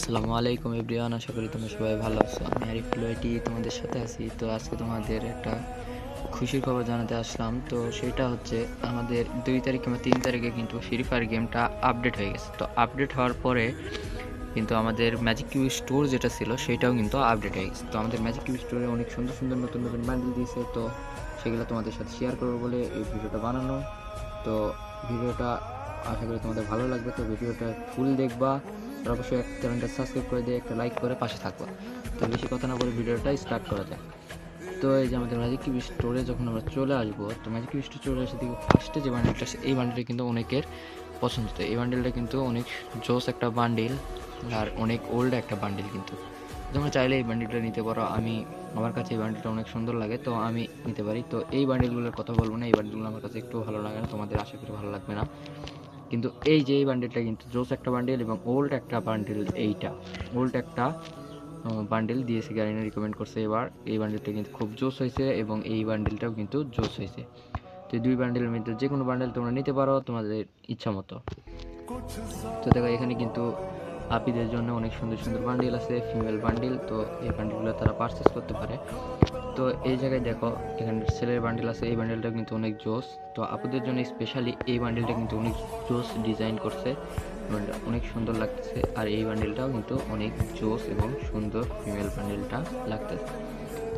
আসসালামু আলাইকুম এভরিওয়ান, আশা করি তোমরা সবাই ভালো আছো। আমি আরিফ লোয়েটি তোমাদের সাথে আছি। তো আজকে তোমাদের একটা খুশির খবর জানাতে আসলাম। তো সেটা হচ্ছে আমাদের 2 তারিখ কিংবা 3 তারিখে কিন্তু ফ্রি ফায়ার গেমটা আপডেট হয়ে গেছে। তো আপডেট হওয়ার পরে কিন্তু আমাদের ম্যাজিক কিউব স্টোর যেটা ছিল সেটাও কিন্তু আপডেট হয়ে গেছে। তো আমাদের ম্যাজিক কিউব স্টোরে অনেক সুন্দর সুন্দর নতুন নতুন বান্ডিল দিয়েছে। তো সেগুলো তোমাদের সাথে শেয়ার করবো বলে এই ভিডিওটা বানানো। তো ভিডিওটা আশা করি তোমাদের ভালো লাগবে। তো ভিডিওটা ফুল দেখবা আর অবশ্যই একটা চ্যানেলটা সাবস্ক্রাইব করে দিয়ে একটা লাইক করে পাশে থাকবা। তো বেশি কথা না বলে ভিডিওটা স্টার্ট করা যায়। তো এই যে আমাদের ম্যাজিক কিউব স্টোরে যখন আমরা চলে আসবো, তো ম্যাজিক কিউব স্টোরে এসে দেখি ফার্স্টে যে বান্ডিলটা এই বান্ডিলটা কিন্তু অনেকের পছন্দ। তো এই বান্ডিলটা কিন্তু অনেক জোস একটা বান্ডিল আর অনেক ওল্ড একটা বান্ডিল। কিন্তু তোমরা চাইলে এই বান্ডিলটা নিতে পারো। আমার কাছে এই বান্ডিলটা অনেক সুন্দর লাগে, তো আমি নিতে পারি। তো এই বান্ডিলগুলোর কথা বলবো না, এই বান্ডিলগুলো আমার কাছে একটু ভালো লাগে না, তোমাদের আশা করি ভালো লাগবে না। কিন্তু এই যে এই বান্ডিলটা কিন্তু জোস একটা বান্ডিল এবং ওল্ড একটা বান্ডিল। এইটা ওল্ড একটা বান্ডিল দিয়েছে, গাড়িনে রিকমেন্ড করছে। এবার এই বান্ডিলটা কিন্তু খুব জোস হয়েছে এবং এই বান্ডিলটাও কিন্তু জোস হয়েছে। তো এই দুই বান্ডিলের মধ্যে যে কোনো বান্ডিল তোমরা নিতে পারো তোমাদের ইচ্ছা মতো। তো দেখো এখানে কিন্তু আপিদের জন্য অনেক সুন্দর সুন্দর বান্ডিল আছে, ফিমেল বান্ডিল। তো এই বান্ডিলগুলো তারা পারচেস করতে পারে। তো এই জায়গায় দেখো এখানে ছেলের বান্ডিল আছে, এই বান্ডিলটা কিন্তু অনেক জোস। তো আপুদের জন্য স্পেশালি এই বান্ডিলটা কিন্তু অনেক জোস ডিজাইন করছে, অনেক সুন্দর লাগতেছে। আর এই বান্ডিলটাও কিন্তু অনেক জোস এবং সুন্দর ফিমেল বান্ডিলটা লাগতেছে।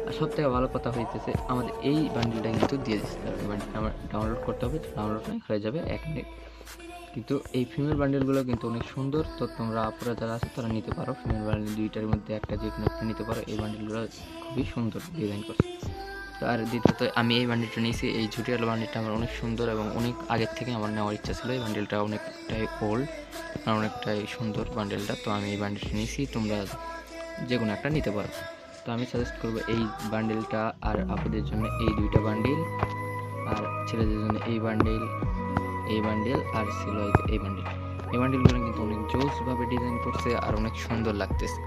আর সব থেকে ভালো কথা হইতেছে আমাদের এই বান্ডিলটা কিন্তু দিয়ে দিচ্ছে। এই বান্ডিলটা আমার ডাউনলোড করতে হবে, ডাউনলোড হয়ে যাবে 1 মিনিট। কিন্তু এই ফিমেল বান্ডেলগুলো কিন্তু অনেক সুন্দর। তো তোমরা আপুরা যারা আছে তারা নিতে পারো, ফিমেল বান্ডেল দুইটার মধ্যে একটা যে কোনো একটা নিতে পারো। এই বান্ডেলগুলো খুবই সুন্দর ডিজাইন করছে। তো আর দ্বিতীয়ত আমি এই বান্ডেলটা নিয়েছি, এই ঝুটিয়ালা বান্ডেলটা আমার অনেক সুন্দর এবং অনেক আগের থেকে আমার নেওয়ার ইচ্ছা ছিল। এই বান্ডেলটা অনেকটাই ওল্ড আর অনেকটাই সুন্দর বান্ডেলটা। তো আমি এই বান্ডেলটা নিয়েছি, তোমরা যে কোনো একটা নিতে পারো। তো আমি সাজেস্ট করবো এই বান্ডেলটা, আর আপুদের জন্য এই দুইটা বান্ডেল, আর ছেলেদের জন্য এই বান্ডেল আর ছিল এই বান্ডেল। এই বান্ডেলগুলো কিন্তু অনেক জোসভাবে ডিজাইন করছে আর অনেক সুন্দর লাগতেছে।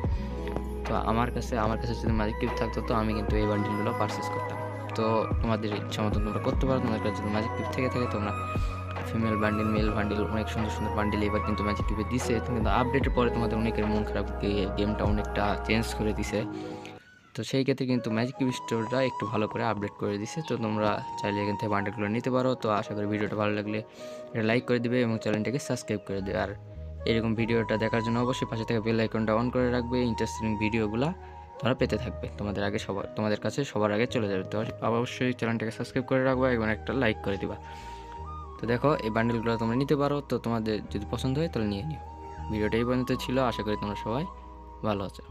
তো আমার কাছে যদি ম্যাজিক কিউব থাকতো তো আমি কিন্তু এই বান্ডেলগুলো পারচেস করতাম। তো তোমাদের ইচ্ছা মতন তোমরা করতে পারো। তোমাদের কাছে যদি ম্যাজিক কিউব থেকে থাকে তোমরা ফিমেল বান্ডেল, মেল বান্ডেল, অনেক সুন্দর সুন্দর বান্ডেল এবার কিন্তু ম্যাজিক কিউবে দিছে। কিন্তু আপডেটের পরে তোমাদের অনেকের মন খারাপ, গেমটা অনেকটা চেঞ্জ করে দিছে। তো সেই ক্ষেত্রে কিন্তু ম্যাজিক কিউব স্টোরটা একটু ভালো করে আপডেট করে দিছে। তো তোমরা চাইলে এখান থেকে বান্ডেলগুলো নিতে পারো। তো আশা করি ভিডিওটা ভালো লাগলে এটা লাইক করে দিবে এবং চ্যানেলটাকে সাবস্ক্রাইব করে দেবে। আর এরকম ভিডিওটা দেখার জন্য অবশ্যই পাশে থেকে বেল আইকনটা অন করে রাখবে। ইন্টারেস্টিং ভিডিওগুলো তোমরা পেতে থাকবে, তোমাদের কাছে সবার আগে চলে যাবে। তো অবশ্যই চ্যানেলটাকে সাবস্ক্রাইব করে রাখবা এবং একটা লাইক করে দিবা। তো দেখো এই বান্ডেলগুলো তোমরা নিতে পারো। তো তোমাদের যদি পছন্দ হয় তাহলে নিয়ে নিও। ভিডিওটা এই পর্যন্ত ছিল, আশা করি তোমরা সবাই ভালো আছো।